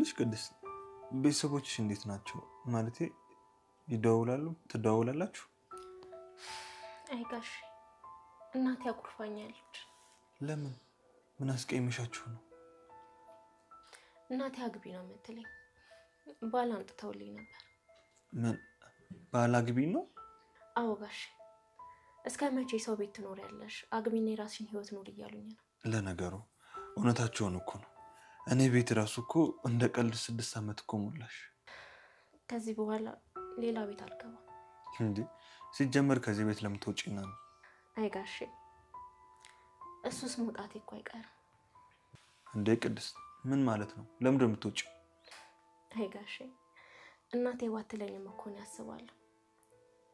ልጅ ቅድስት ቤተሰቦችሽ እንዴት ናቸው? ማለቴ ይደውላሉ? ትደዋወላላችሁ? አይ ጋሽ እናቴ አኩርፋኛለች። ለምን? ምን አስቀይመሻችሁ ነው? እናቴ አግቢ ነው የምትለኝ። ባል አምጥተውልኝ ነበር። ምን ባል አግቢ ነው? አዎ ጋሽ እስከ መቼ ሰው ቤት ትኖሪያለሽ? አግቢና የራስሽን ህይወት ኑር እያሉኝ ነው። ለነገሩ እውነታቸውን እኮ ነው። እኔ ቤት ራሱ እኮ እንደ ቀልድ 6 ዓመት እኮ ሞላሽ። ከዚህ በኋላ ሌላ ቤት አልገባም። እንዴ ሲጀመር ከዚህ ቤት ለምትወጪና ነው? አይ ጋሽ እሱስ መውጣቴ እኮ አይቀርም። እንዴ ቅድስት ምን ማለት ነው? ለምን የምትወጪው? አይ ጋሽ እናቴ ዋትለኝም እኮ ነው ያስባለሁ።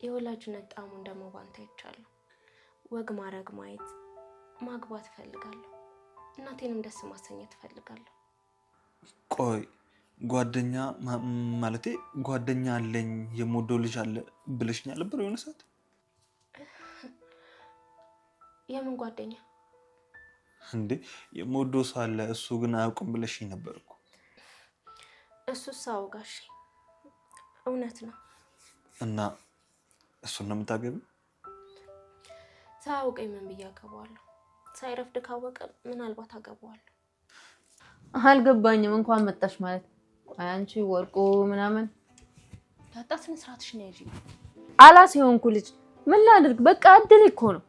የወላጅነት ጣሙን ደግሞ ባንተ ይቻላል። ወግ ማረግ ማየት ማግባት ፈልጋለሁ። እናቴንም ደስ ማሰኘት ፈልጋለሁ። ቆይ ጓደኛ ማለቴ ጓደኛ አለኝ የምወደው ልጅ አለ ብለሽኝ ነበር የሆነ ሰዓት። የምን ጓደኛ? እንዴ የምወደው ሰው አለ እሱ ግን አያውቅም ብለሽኝ ነበር እኮ። እሱስ አዎ ጋሽ እውነት ነው። እና እሱን ነው የምታገቢው? ሳያውቀኝ ምን ብዬ አገባዋለሁ? ሳይረፍድ ካወቀ ምናልባት አገባዋለሁ። አልገባኝም። እንኳን መጣሽ ማለት አንቺ ወርቁ ምናምን ታጣስን ስራትሽ ነው ያጂ አላስ የሆንኩ ልጅ ምን ላድርግ? በቃ እድል እኮ ነው።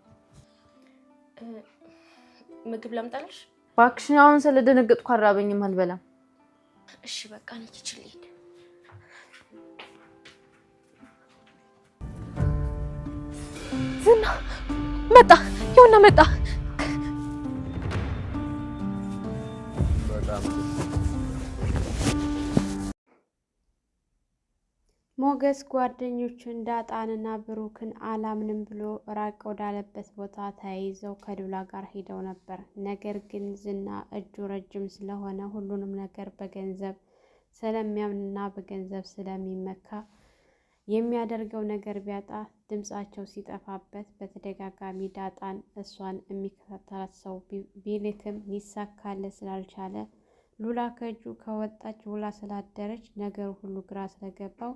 ምግብ ላምጣልሽ? እባክሽን አሁን ስለደነገጥኩ አራበኝም አልበላም። እሺ በቃ ነኝ ይችላል። ዝና መጣ፣ ይሁንና መጣ። ሞገስ ጓደኞቹን ዳጣንና ብሩክን አላምንም ብሎ ራቅ ወዳለበት ቦታ ተያይዘው ከዱላ ጋር ሄደው ነበር። ነገር ግን ዝና እጁ ረጅም ስለሆነ ሁሉንም ነገር በገንዘብ ስለሚያምንና በገንዘብ ስለሚመካ የሚያደርገው ነገር ቢያጣ ድምጻቸው ሲጠፋበት በተደጋጋሚ ዳጣን እሷን የሚከታተላት ሰው ቢልክም ሊሳካለት ስላልቻለ ሉላ ከእጁ ከወጣች ውላ ስላደረች ነገሩ ሁሉ ግራ ስለገባው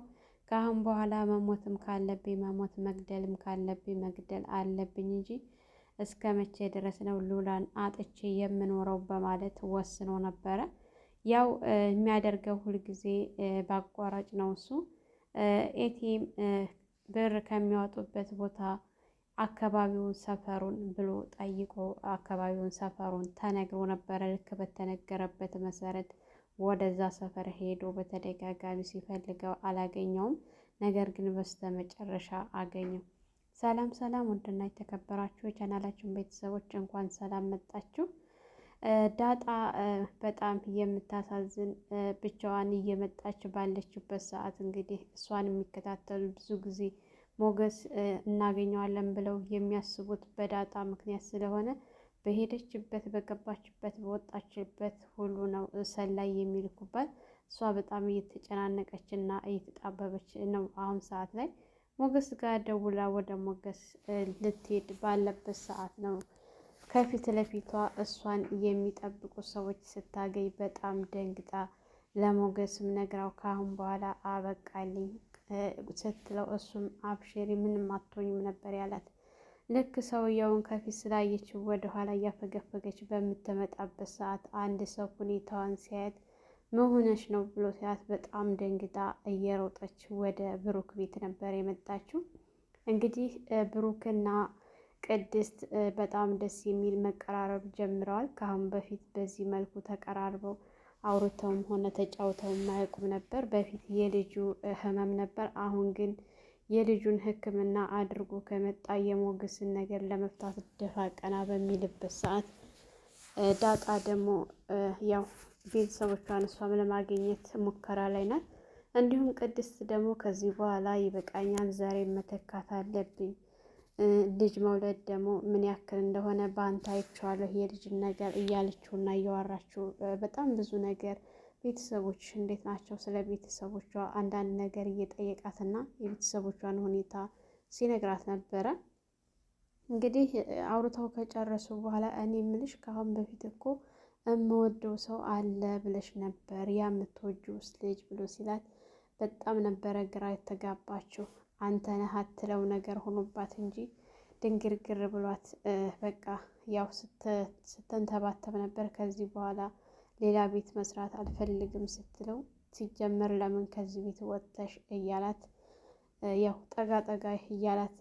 ከአሁን በኋላ መሞትም ካለብኝ መሞት መግደልም ካለብኝ መግደል አለብኝ እንጂ እስከ መቼ ድረስ ነው ሉላን አጥቼ የምኖረው በማለት ወስኖ ነበረ። ያው የሚያደርገው ሁልጊዜ ባቋራጭ ነው። እሱ ኤቲኤም ብር ከሚያወጡበት ቦታ አካባቢውን ሰፈሩን ብሎ ጠይቆ አካባቢውን ሰፈሩን ተነግሮ ነበረ። ልክ በተነገረበት መሰረት ወደዛ ሰፈር ሄዶ በተደጋጋሚ ሲፈልገው አላገኘውም። ነገር ግን በስተመጨረሻ አገኘው። ሰላም ሰላም፣ ውድና የተከበራችሁ የቻናላችን ቤተሰቦች እንኳን ሰላም መጣችሁ። ዳጣ በጣም የምታሳዝን ብቻዋን እየመጣች ባለችበት ሰዓት እንግዲህ እሷን የሚከታተሉ ብዙ ጊዜ ሞገስ እናገኘዋለን ብለው የሚያስቡት በዳጣ ምክንያት ስለሆነ በሄደችበት በገባችበት በወጣችበት ሁሉ ነው ሰላይ የሚልኩባት። እሷ በጣም እየተጨናነቀች እና እየተጣበበች ነው። አሁን ሰዓት ላይ ሞገስ ጋር ደውላ ወደ ሞገስ ልትሄድ ባለበት ሰዓት ነው ከፊት ለፊቷ እሷን የሚጠብቁ ሰዎች ስታገኝ በጣም ደንግጣ ለሞገስም ነግራው ካሁን በኋላ አበቃልኝ ስትለው እሱም አብሽሪ ምንም አትሆኝም ነበር ያላት። ልክ ሰውየውን ከፊት ስላየችው ወደ ኋላ እያፈገፈገች በምትመጣበት ሰዓት አንድ ሰው ሁኔታዋን ሲያየት መሆነች ነው ብሎ ሲያት በጣም ደንግጣ እየሮጠች ወደ ብሩክ ቤት ነበር የመጣችው። እንግዲህ ብሩክና ቅድስት በጣም ደስ የሚል መቀራረብ ጀምረዋል። ከአሁን በፊት በዚህ መልኩ ተቀራርበው አውርተውም ሆነ ተጫውተው ማያውቁም ነበር። በፊት የልጁ ህመም ነበር። አሁን ግን የልጁን ሕክምና አድርጎ ከመጣ የሞገስን ነገር ለመፍታት ደፋ ቀና በሚልበት ሰዓት ዳጣ ደግሞ ያው ቤተሰቦቿን እሷም ለማግኘት ሙከራ ላይ ናት። እንዲሁም ቅድስት ደግሞ ከዚህ በኋላ ይበቃኛል፣ ዛሬ መተካት አለብኝ፣ ልጅ መውለድ ደግሞ ምን ያክል እንደሆነ በአንተ አይቼዋለሁ የልጅን ነገር እያለችውና እያወራችው በጣም ብዙ ነገር ቤተሰቦች እንዴት ናቸው፣ ስለ ቤተሰቦቿ አንዳንድ ነገር እየጠየቃትና የቤተሰቦቿን ሁኔታ ሲነግራት ነበረ። እንግዲህ አውርተው ከጨረሱ በኋላ እኔ ምልሽ ከአሁን በፊት እኮ እምወደው ሰው አለ ብለሽ ነበር የምትወጂውስ ልጅ ብሎ ሲላት በጣም ነበረ ግራ የተጋባችው። አንተ ነህ አትለው ነገር ሆኖባት እንጂ ድንግርግር ብሏት በቃ ያው ስትንተባተብ ነበር። ከዚህ በኋላ ሌላ ቤት መስራት አልፈልግም ስትለው ሲጀመር ለምን ከዚህ ቤት ወጥተሽ እያላት ያው ጠጋ ጠጋ እያላት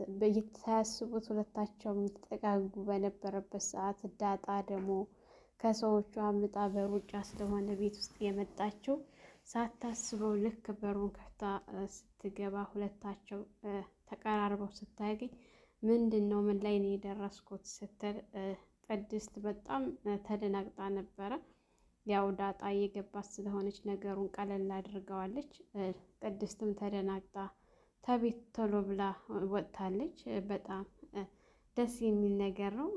ሳያስቡት ሁለታቸው የሚጠጋጉ በነበረበት ሰዓት ዳጣ ደግሞ ከሰዎቹ አምልጣ በሩጫ ስለሆነ ቤት ውስጥ የመጣችው ሳታስበው ልክ በሩን ከፍታ ስትገባ ሁለታቸው ተቀራርበው ስታገኝ ምንድን ነው ምን ላይ ነው የደረስኩት ስትል ቅድስት በጣም ተደናግጣ ነበረ። ያው ዳጣ እየገባች ስለሆነች ነገሩን ቀለል አድርገዋለች። ቅድስትም ተደናግጣ ተቤት ቶሎ ብላ ወጥታለች። በጣም ደስ የሚል ነገር ነው።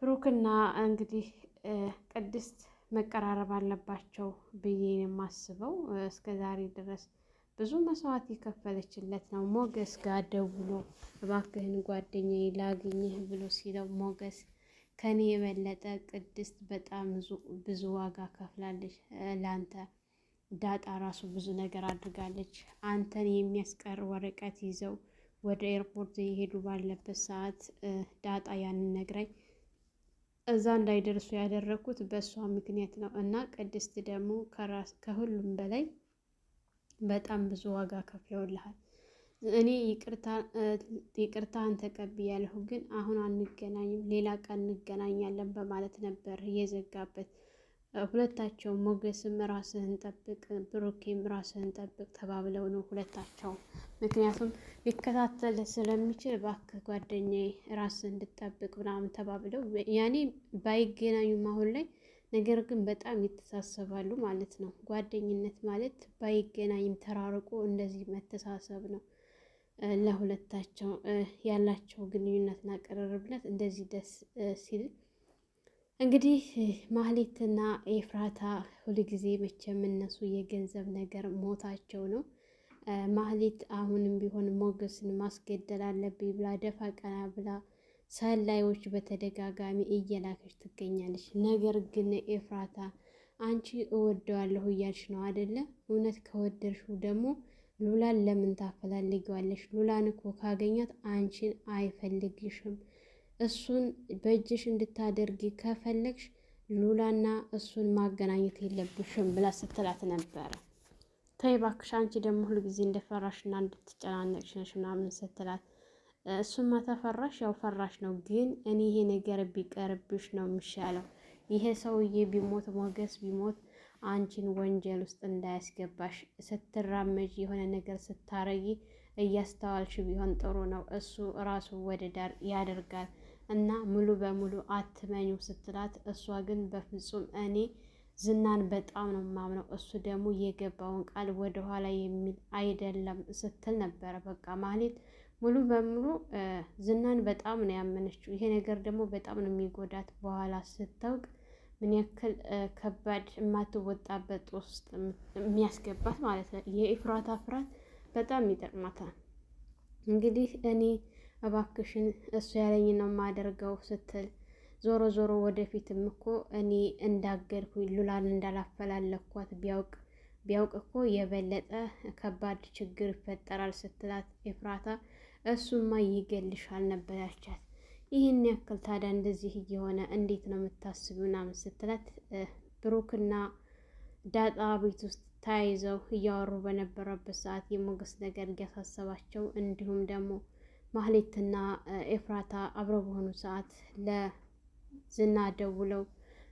ብሩክና እንግዲህ ቅድስት መቀራረብ አለባቸው ብዬ የማስበው እስከ ዛሬ ድረስ ብዙ መስዋዕት የከፈለችለት ነው። ሞገስ ጋር ደውሎ እባክህን ጓደኛዬ ላግኝህ ብሎ ሲለው ሞገስ ከኔ የበለጠ ቅድስት በጣም ብዙ ዋጋ ከፍላለች ላንተ። ዳጣ ራሱ ብዙ ነገር አድርጋለች። አንተን የሚያስቀር ወረቀት ይዘው ወደ ኤርፖርት የሄዱ ባለበት ሰዓት ዳጣ ያንን ነግራኝ እዛ እንዳይደርሱ ያደረኩት በእሷ ምክንያት ነው እና ቅድስት ደግሞ ከሁሉም በላይ በጣም ብዙ ዋጋ ከፍለውልሃል። እኔ ይቅርታህን ተቀብያለሁ፣ ግን አሁን አንገናኝም፣ ሌላ ቀን እንገናኛለን በማለት ነበር የዘጋበት። ሁለታቸው ሞገስም ራስህን ጠብቅ፣ ብሩኬም ራስህን ጠብቅ ተባብለው ነው ሁለታቸው። ምክንያቱም ሊከታተል ስለሚችል እባክህ ጓደኛዬ ራስህን እንድጠብቅ ምናምን ተባብለው ያኔ ባይገናኙም አሁን ላይ ነገር ግን በጣም ይተሳሰባሉ ማለት ነው። ጓደኝነት ማለት ባይገናኝም ተራርቆ እንደዚህ መተሳሰብ ነው። ለሁለታቸው ያላቸው ግንኙነትና ቅርርብነት እንደዚህ ደስ ሲል እንግዲህ ማህሌትና ኤፍራታ ሁልጊዜ መቼም እነሱ የገንዘብ ነገር ሞታቸው ነው። ማህሌት አሁንም ቢሆን ሞገስን ማስገደል አለብኝ ብላ ደፋ ቀና ብላ ሰላዮች በተደጋጋሚ እየላከች ትገኛለች። ነገር ግን ኤፍራታ አንቺ እወደዋለሁ እያልሽ ነው አደለ? እውነት ከወደድሽው ደግሞ ሉላን ለምን ታፈላልጊዋለሽ? ሉላን እኮ ካገኛት አንቺን አይፈልግሽም። እሱን በእጅሽ እንድታደርጊ ከፈለግሽ ሉላና እሱን ማገናኘት የለብሽም ብላ ስትላት ነበረ። ተይ እባክሽ አንቺ ደግሞ ሁልጊዜ እንደፈራሽና እንድትጨናነቅሽ ነሽ ምናምን ስትላት እሱማ ተፈራሽ ያው ፈራሽ ነው፣ ግን እኔ ይሄ ነገር ቢቀርብሽ ነው የሚሻለው። ይሄ ሰውዬ ቢሞት ሞገስ ቢሞት አንቺን ወንጀል ውስጥ እንዳያስገባሽ፣ ስትራመጅ የሆነ ነገር ስታረጊ እያስተዋልሽ ቢሆን ጥሩ ነው። እሱ ራሱ ወደ ዳር ያደርጋል እና ሙሉ በሙሉ አትመኙ ስትላት፣ እሷ ግን በፍጹም እኔ ዝናን በጣም ነው የማምነው፣ እሱ ደግሞ የገባውን ቃል ወደኋላ የሚል አይደለም ስትል ነበረ። በቃ ማለት ሙሉ በሙሉ ዝናን በጣም ነው ያመነችው። ይሄ ነገር ደግሞ በጣም ነው የሚጎዳት በኋላ ስታውቅ ምን ያክል ከባድ የማትወጣበት ውስጥ የሚያስገባት ማለት ነው። የኤፍራታ ፍርሃት በጣም ይጠቅማታል። እንግዲህ እኔ እባክሽን እሱ ያለኝ ነው የማደርገው ስትል ዞሮ ዞሮ ወደፊትም እኮ እኔ እንዳገድኩኝ ሉላን እንዳላፈላለኳት ቢያውቅ እኮ የበለጠ ከባድ ችግር ይፈጠራል ስትላት ኤፍራታ እሱማ ይገልሻል ነበር ያልቻት። ይህን ያክል ታዲያ እንደዚህ እየሆነ እንዴት ነው የምታስብ ምናምን ስትላት ብሩክና ዳጣ ቤት ውስጥ ተያይዘው እያወሩ በነበረበት ሰዓት የሞገስ ነገር እያሳሰባቸው እንዲሁም ደግሞ ማህሌትና ኤፍራታ አብረው በሆኑ ሰዓት ለዝና ደውለው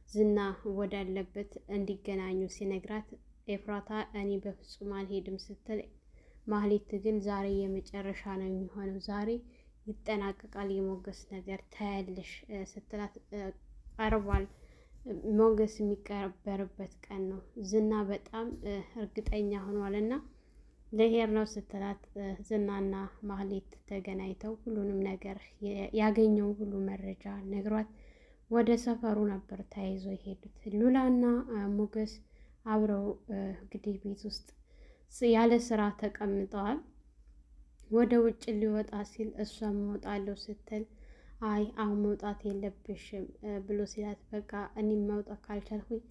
ዝና ወዳለበት እንዲገናኙ ሲነግራት ኤፍራታ እኔ በፍጹም አልሄድም ስትል ማህሌት ግን ዛሬ የመጨረሻ ነው የሚሆነው፣ ዛሬ ይጠናቀቃል የሞገስ ነገር ታያለሽ ስትላት ቀርቧል። ሞገስ የሚቀበርበት ቀን ነው። ዝና በጣም እርግጠኛ ሆኗል እና ለሄር ነው ስትላት ዝናና ማህሌት ተገናኝተው ሁሉንም ነገር ያገኘው ሁሉ መረጃ ነግሯት ወደ ሰፈሩ ነበር ተያይዞ የሄዱት። ሉላና ሞገስ አብረው እንግዲህ ቤት ውስጥ ያለ ስራ ተቀምጠዋል። ወደ ውጭ ሊወጣ ሲል እሷም እወጣለሁ ስትል አይ አሁን መውጣት የለብሽም ብሎ ሲላት በቃ እኔም መውጣት ካልቻልኩኝ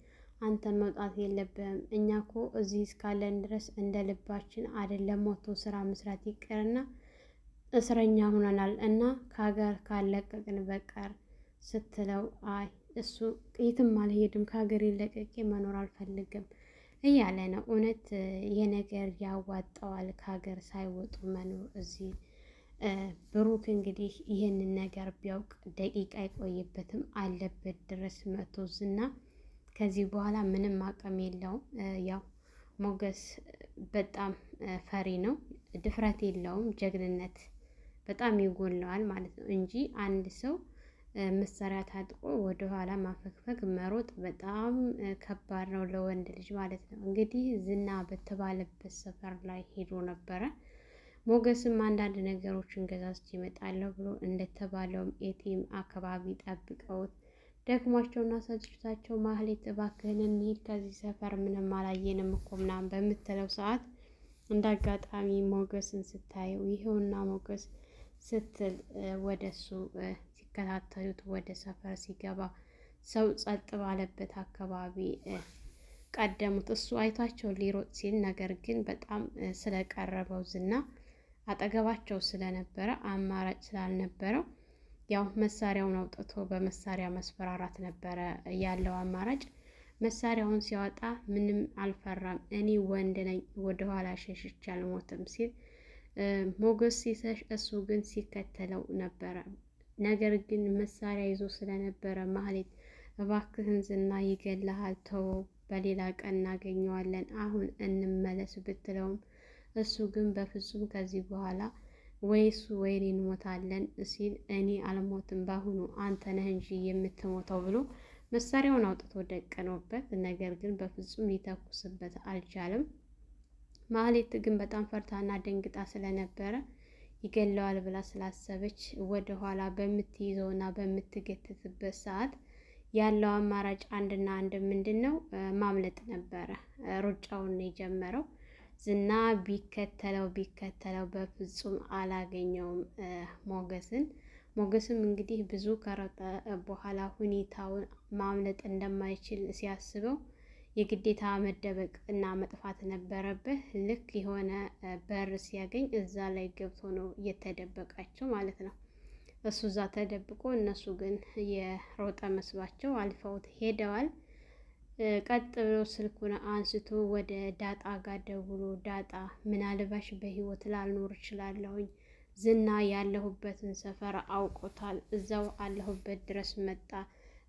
አንተ መውጣት የለብህም። እኛ እኮ እዚህ እስካለን ድረስ እንደ ልባችን አይደለም ሞቶ ስራ መስራት ይቅርና እስረኛ ሆነናል እና ከሀገር ካለቀቅን በቀር ስትለው አይ እሱ የትም አልሄድም ከሀገር ለቅቄ መኖር አልፈልግም እያለ ነው። እውነት የነገር ያዋጣዋል ከሀገር ሳይወጡ መኖር እዚህ። ብሩክ እንግዲህ ይህንን ነገር ቢያውቅ ደቂቃ አይቆይበትም አለበት ድረስ መቶ ዝና ከዚህ በኋላ ምንም አቅም የለውም። ያው ሞገስ በጣም ፈሪ ነው፣ ድፍረት የለውም፣ ጀግንነት በጣም ይጎለዋል ማለት ነው እንጂ አንድ ሰው መሳሪያ ታጥቆ ወደኋላ ማፈግፈግ መሮጥ በጣም ከባድ ነው ለወንድ ልጅ ማለት ነው። እንግዲህ ዝና በተባለበት ሰፈር ላይ ሄዶ ነበረ። ሞገስም አንዳንድ ነገሮችን ገዛዝቼ እመጣለሁ ብሎ እንደተባለውም ኤቲኤም አካባቢ ጠብቀውት ደክሟቸውና ሰልችቷቸው ማህሌት እባክህን እንሂድ ከዚህ ሰፈር ምንም አላየንም እኮ ምናምን በምትለው ሰዓት እንዳጋጣሚ ሞገስን ስታየው ይሄውና ሞገስ ስትል ወደሱ ሲከታተሉት ወደ ሰፈር ሲገባ ሰው ጸጥ ባለበት አካባቢ ቀደሙት። እሱ አይቷቸው ሊሮጥ ሲል ነገር ግን በጣም ስለቀረበው ዝና አጠገባቸው ስለነበረ አማራጭ ስላልነበረው ያው መሳሪያውን አውጥቶ በመሳሪያ መስፈራራት ነበረ ያለው አማራጭ። መሳሪያውን ሲያወጣ ምንም አልፈራም፣ እኔ ወንድ ነኝ፣ ወደኋላ ሸሽቼ አልሞትም ሲል ሞገስ ሲሸሽ እሱ ግን ሲከተለው ነበረ። ነገር ግን መሳሪያ ይዞ ስለነበረ ማህሌት እባክህን ዝና ይገለሃል፣ ተወው፣ በሌላ ቀን እናገኘዋለን፣ አሁን እንመለስ ብትለውም እሱ ግን በፍጹም ከዚህ በኋላ ወይ እሱ ወይ እኔ እንሞታለን ሲል እኔ አልሞትም በአሁኑ አንተ ነህ እንጂ የምትሞተው ብሎ መሳሪያውን አውጥቶ ደቀነውበት። ነገር ግን በፍጹም ሊተኩስበት አልቻለም። ማህሌት ግን በጣም ፈርታና ደንግጣ ስለነበረ ይገለዋል ብላ ስላሰበች ወደ ኋላ በምትይዘውና በምትገትትበት ሰዓት ያለው አማራጭ አንድና አንድ ምንድን ነው? ማምለጥ ነበረ። ሩጫውን የጀመረው ዝና ቢከተለው በፍጹም አላገኘውም ሞገስን። ሞገስም እንግዲህ ብዙ ከሮጠ በኋላ ሁኔታውን ማምለጥ እንደማይችል ሲያስበው የግዴታ መደበቅ እና መጥፋት ነበረበት። ልክ የሆነ በር ሲያገኝ እዛ ላይ ገብቶ ነው እየተደበቃቸው ማለት ነው። እሱ እዛ ተደብቆ እነሱ ግን የሮጠ መስሏቸው አልፈውት ሄደዋል። ቀጥ ብሎ ስልኩን አንስቶ ወደ ዳጣ ጋር ደውሎ ዳጣ ምናልባሽ በህይወት ላልኖር እችላለሁኝ፣ ዝና ያለሁበትን ሰፈር አውቆታል፣ እዛው አለሁበት ድረስ መጣ፣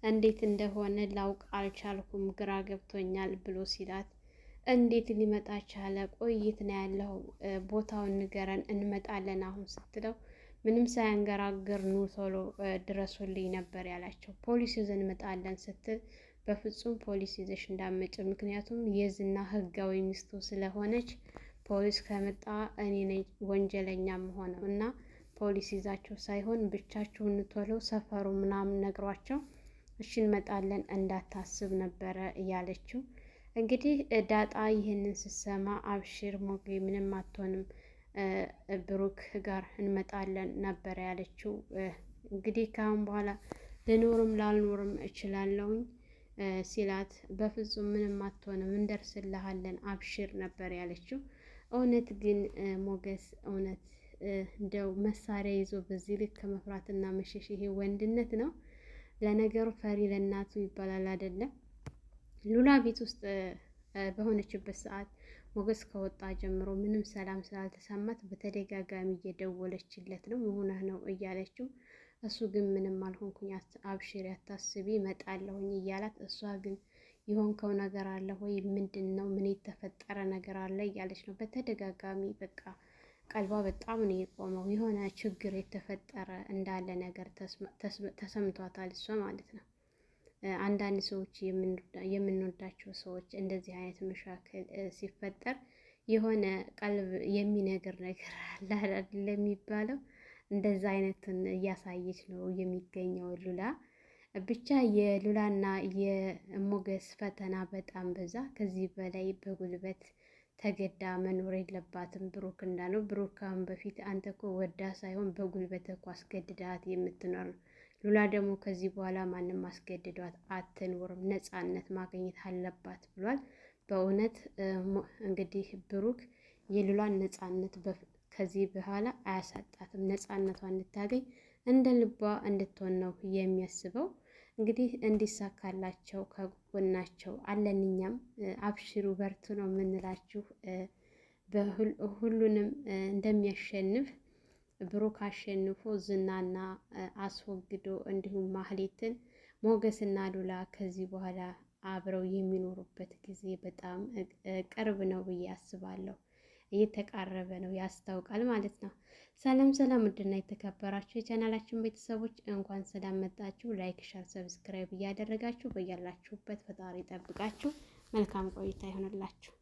እንዴት እንደሆነ ላውቅ አልቻልኩም፣ ግራ ገብቶኛል ብሎ ሲላት እንዴት ሊመጣ ቻለ? ቆይት ነው ያለው፣ ቦታውን ንገረን እንመጣለን አሁን ስትለው ምንም ሳያንገራግር ኑ ቶሎ ድረሱልኝ ነበር ያላቸው። ፖሊስ ይዘን እንመጣለን ስትል በፍጹም ፖሊስ ይዘሽ እንዳመጭ፣ ምክንያቱም የዝና ህጋዊ ሚስቱ ስለሆነች ፖሊስ ከመጣ እኔ ነኝ ወንጀለኛ መሆነው እና ፖሊስ ይዛቸው ሳይሆን ብቻችሁን ቶሎ ሰፈሩ ምናምን ነግሯቸው እሺ እንመጣለን እንዳታስብ ነበረ እያለችው። እንግዲህ ዳጣ ይህንን ስትሰማ አብሽር ሞጌ ምንም አትሆንም፣ ብሩክ ጋር እንመጣለን ነበረ ያለችው። እንግዲህ ካሁን በኋላ ልኖርም ላልኖርም እችላለሁኝ ሲላት በፍጹም ምንም አትሆንም እንደርስልሃለን አብሽር ነበር ያለችው። እውነት ግን ሞገስ እውነት እንደው መሳሪያ ይዞ በዚህ ልክ ከመፍራትና መሸሽ ይሄ ወንድነት ነው? ለነገሩ ፈሪ ለእናቱ ይባላል አይደለም? ሉላ ቤት ውስጥ በሆነችበት ሰዓት ሞገስ ከወጣ ጀምሮ ምንም ሰላም ስላልተሰማት በተደጋጋሚ እየደወለችለት ነው መሆንህ ነው እያለችው፣ እሱ ግን ምንም አልሆንኩኝ አብሽር ያታስቢ እመጣለሁኝ እያላት፣ እሷ ግን የሆንከው ነገር አለ ወይ? ምንድን ነው? ምን የተፈጠረ ነገር አለ እያለች ነው በተደጋጋሚ። በቃ ቀልቧ በጣም ነው የቆመው። የሆነ ችግር የተፈጠረ እንዳለ ነገር ተሰምቷታል እሷ ማለት ነው። አንዳንድ ሰዎች የምንወዳቸው ሰዎች እንደዚህ አይነት መሻክል ሲፈጠር የሆነ ቀልብ የሚነግር ነገር አለ የሚባለው፣ እንደዛ አይነትን እያሳየች ነው የሚገኘው ሉላ። ብቻ የሉላና የሞገስ ፈተና በጣም በዛ። ከዚህ በላይ በጉልበት ተገዳ መኖር የለባትም። ብሩክ እንዳለው ብሩክ ካሁን በፊት አንተ እኮ ወዳ ሳይሆን በጉልበት እኮ አስገድዳት የምትኖር ሉላ ደግሞ ከዚህ በኋላ ማንም አስገድዷት አትኖርም፣ ነፃነት ማግኘት አለባት ብሏል። በእውነት እንግዲህ ብሩክ የሉላን ነፃነት ከዚህ በኋላ አያሳጣትም። ነፃነቷን እንድታገኝ እንደ ልቧ እንድትሆን ነው የሚያስበው። እንግዲህ እንዲሳካላቸው ከጎናቸው አለን። እኛም አብሽሩ በርቱ ነው የምንላችሁ። ሁሉንም እንደሚያሸንፍ ብሩክ አሸንፎ ዝናና አስወግዶ እንዲሁም ማህሌትን ሞገስና ሉላ ከዚህ በኋላ አብረው የሚኖሩበት ጊዜ በጣም ቅርብ ነው ብዬ አስባለሁ። እየተቃረበ ነው ያስታውቃል ማለት ነው። ሰላም ሰላም፣ ውድና የተከበራችሁ የቻናላችን ቤተሰቦች እንኳን ሰላም መጣችሁ። ላይክ፣ ሸር፣ ሰብስክራይብ እያደረጋችሁ በያላችሁበት ፈጣሪ ጠብቃችሁ መልካም ቆይታ ይሆንላችሁ።